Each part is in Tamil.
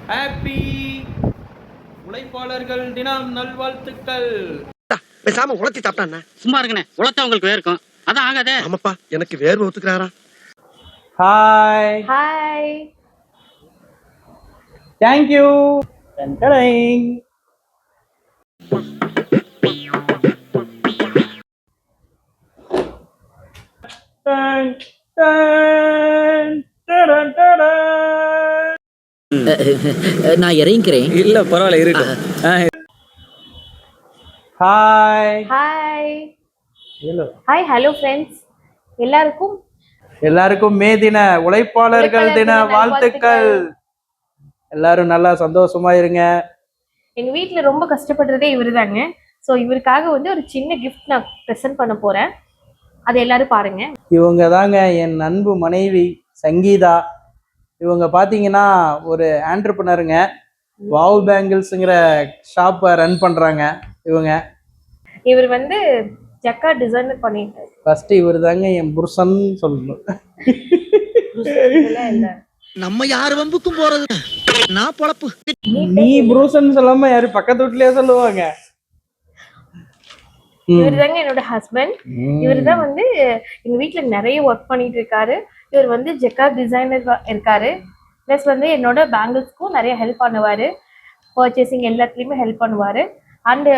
ஹாப்பி உழைப்பாளர்கள் தினம் நல்வாழ்த்துக்கள். பேசாம உழைச்சி சாப்பிட்டாண்ணா சும்மா இருங்கண்ணே, உழைச்சா உங்களுக்கு வேர்க்கும். அதான் ஆகாதே. ஆமாப்பா, எனக்கு வேர்வை ஒத்துக்கிறாரா? Hi hi. தேங்க்யூ. டன்டடைங். டன், டன், டடன், டடன். நான் இறங்கிக்கிறேன். இல்ல பரவாயில்ல இருக்கு. Hi hi. Hello. Hi hello friends. எல்லாருக்கும் மே தின உழைப்பாளர்கள் தின வாழ்த்துக்கள். எல்லாரும் நல்லா சந்தோஷமா இருங்க. எங்க வீட்ல ரொம்ப கஷ்டப்படுறதே இவருதாங்க. ஸோ இவருக்காக வந்து ஒரு சின்ன கிஃப்ட் நான் ப்ரெசென்ட் பண்ண போறேன். அதை எல்லாரும் பாருங்க. இவங்க தாங்க என் அன்பு மனைவி சங்கீதா. இவங்க பார்த்தீங்கன்னா ஒரு ஆண்டர்பிரனருங்க. வாவ் பேங்கிள்ஸுங்கிற ஷாப்பை ரன் பண்ணுறாங்க இவங்க. இவர் வந்து ஜக்கா டிசைனர் பண்ணிட்டாரு. ஃபர்ஸ்ட் இவர் தாங்க என் புருஷன் சொல்லணும். இல்ல நம்ம யார் வம்புக்கும் போறது? நான் பொழப்பு. நீ புருஷன் சொல்லாம யாரு பக்கத்து வீட்லயே சொல்லுவாங்க. இவர் தாங்க என்னோட ஹஸ்பண்ட். இவர் தான் வந்து எங்க வீட்ல நிறைய ஒர்க் பண்ணிட்டு இருக்காரு. இவர் வந்து ஜக்கா டிசைனர் இருக்காரு. ப்ளஸ் வந்து என்னோட பேங்கிள்ஸ்க்கும் நிறைய ஹெல்ப் பண்ணுவாரு. பர்ச்சேசிங் எல்லாத்துலேயுமே ஹெல்ப் பண்ணுவாரு. அண்டு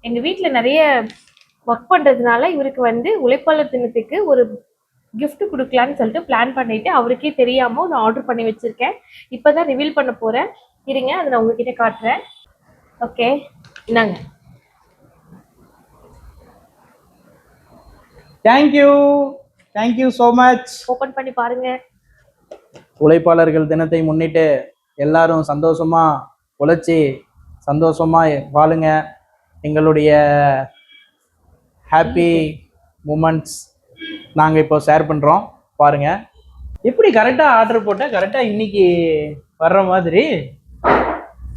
எங்க வீட்டில் நிறைய ஒர்க் பண்ணுறதுனால இவருக்கு வந்து உழைப்பாளர் தினத்துக்கு ஒரு gift கொடுக்கலான்னு சொல்லிட்டு பிளான் பண்ணிட்டு அவருக்கே தெரியாம நான் ஆர்டர் பண்ணி வச்சிருக்கேன். இப்போதான் ரிவீல் பண்ண போறேன். இருங்க, அதை நான் உங்ககிட்ட காட்டுறேன். ஓகே, இந்தாங்க. Thank you so much. ஓப்பன் பண்ணி பாருங்க. உழைப்பாளர்கள் தினத்தை முன்னிட்டு எல்லாரும் சந்தோஷமா உழைச்சி சந்தோஷமா வாழுங்க. எங்களுடைய ஹாப்பி மூமெண்ட்ஸ் நாங்கள் இப்போ ஷேர் பண்ணுறோம் பாருங்க. எப்படி கரெக்டாக ஆர்டர் போட்டால் கரெக்டாக இன்னைக்கு வர்ற மாதிரி.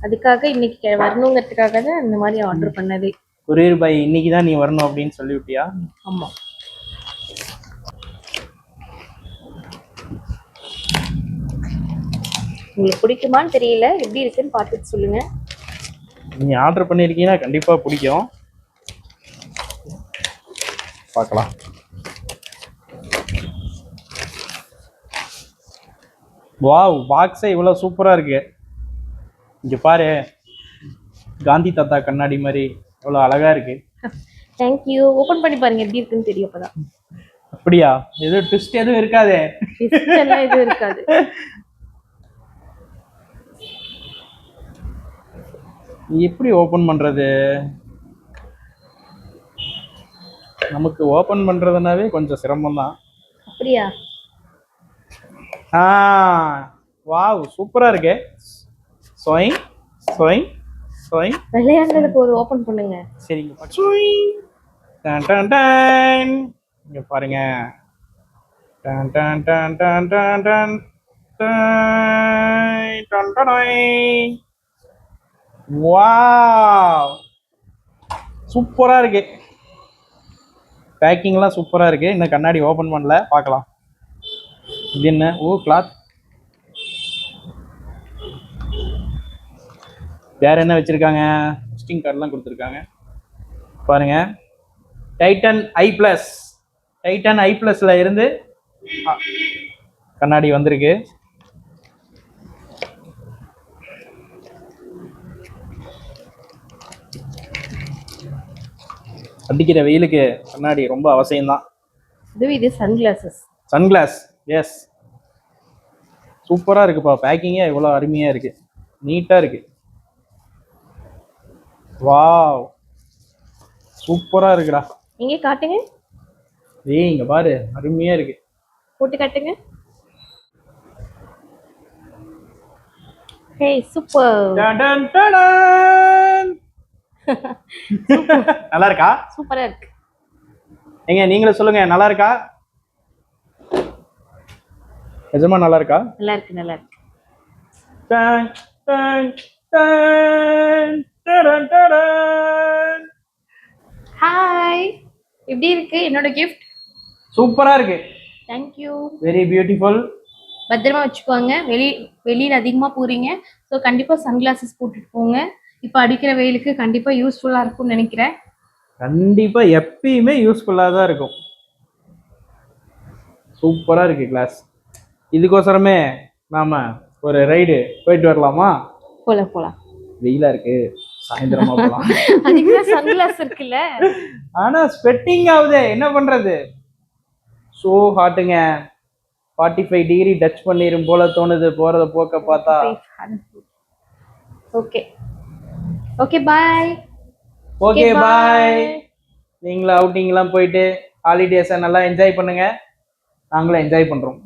அதுக்காக இன்னைக்கு வரணுங்கிறதுக்காக தான் இந்த மாதிரி ஆர்டர் பண்ணது. கொரியர் பாய் இன்னைக்கு தான் நீ வரணும் அப்படின்னு சொல்லிவிட்டியா? ஆமா. உங்களுக்கு பிடிக்குமான்னு தெரியல, எப்படி இருக்குன்னு பார்த்துட்டு சொல்லுங்க. நீ ஆர்டர் பண்ணியிருக்கீங்கன்னா கண்டிப்பாக பிடிக்கும். பார்க்கலாம். வாவ், பாக்ஸே இவ்வளோ சூப்பராக இருக்கு. இங்கே பாரு, காந்தி தாத்தா கண்ணாடி மாதிரி எவ்வளோ அழகா இருக்கு. தேங்க்யூ. ஓப்பன் பண்ணி பாருங்க, எப்படி இருக்குன்னு தெரியும். அப்பதான். அப்படியா? எதுவும் ட்விஸ்ட் எதுவும் இருக்காதே? ட்விஸ்ட் எல்லாம் எதுவும் இருக்காது. எப்படி ஓப்பன் பண்றது? நமக்கு ஓப்பன் பண்றதுனாவே கொஞ்சம் சிரமம் தான். அப்படியா? வாவ், சூப்பரா இருக்கு. Sowing sowing sowing. விளையாடுறதுக்கு ஒரு ஓப்பன் பண்ணுங்க. சரிங்க. சோயிங். Done done done. இங்க பாருங்க. Done done done done done done done done. Wow, சூப்பரா இருக்கு. பேக்கிங்லாம் சூப்பரா இருக்கு. இன்னும் கண்ணாடி ஓபன் பண்ணல, பார்க்கலாம். இது என்ன? ஓ, கிளாத். வேற என்ன வச்சிருக்காங்க? விசிட்டிங் கார்டெலாம் கொடுத்துருக்காங்க பாருங்க. டைட்டன் ஐ பிளஸ். டைட்டன் ஐ பிளஸ்ல இருந்து கண்ணாடி வந்திருக்கு. அடிக்கிற வெயிலுக்கு கண்ணாடி ரொம்ப அவசியம்தான். இது சன்கிளாசஸ். Sunglass, S. சூப்பராக இருக்குப்பா. பேக்கிங்கே இவ்வளோ அருமையாக இருக்கு, நீட்டாக இருக்கு. வாவ், சூப்பராக இருக்குடா. இங்கே காட்டுங்க. ஏய், இங்கே பாரு, அருமையாக இருக்கு. போட்டு காட்டுங்க. ஹே, சூப்பர். நல்லா இருக்கா? சூப்பரா இருக்கு. ஏங்க நீங்களே சொல்லுங்க, நல்லா இருக்கா? நிஜமா நல்லா இருக்கா? நல்லா இருக்கு, நல்லா இருக்கு. ஹாய், எப்படி இருக்கு என்னோட கிஃப்ட்? சூப்பரா இருக்கு. தேங்க்யூ. Very beautiful. பத்திரமா வச்சுக்கோங்க. வெளியில் அதிகமாக போகிறீங்க, ஸோ கண்டிப்பாக சன்கிளாஸஸ் போட்டுட்டு போங்க. இப்போ அடிக்கிற வெயிலுக்கு கண்டிப்பாக யூஸ்ஃபுல்லாக இருக்கும்னு நினைக்கிறேன். கண்டிப்பா எப்பயுமே யூஸ்ஃபுல்லா தான் இருக்கும். சூப்பரா இருக்கு கிளாஸ். இதுக்கோசரமே நாம ஒரு ரைடு போயிட்டு வரலாமா? போகலாம். வெயிலா இருக்கு, சாயந்தரமா போலாம். அதுக்கு தான் சன்கிளாஸ் இருக்குல்ல. ஆனா ஸ்வெட்டிங் ஆகுதே, என்ன பண்றது? சோ ஹாட்டுங்க. 45 டிகிரி டச் பண்ணிரும் போல தோணுது போறத போக்க பார்த்தா. Okay bye. Okay bye. நீங்களும் அவுட்டிங்லாம் போயிட்டு ஹாலிடேஸை நல்லா என்ஜாய் பண்ணுங்க. நாங்களும் என்ஜாய் பண்றோம்.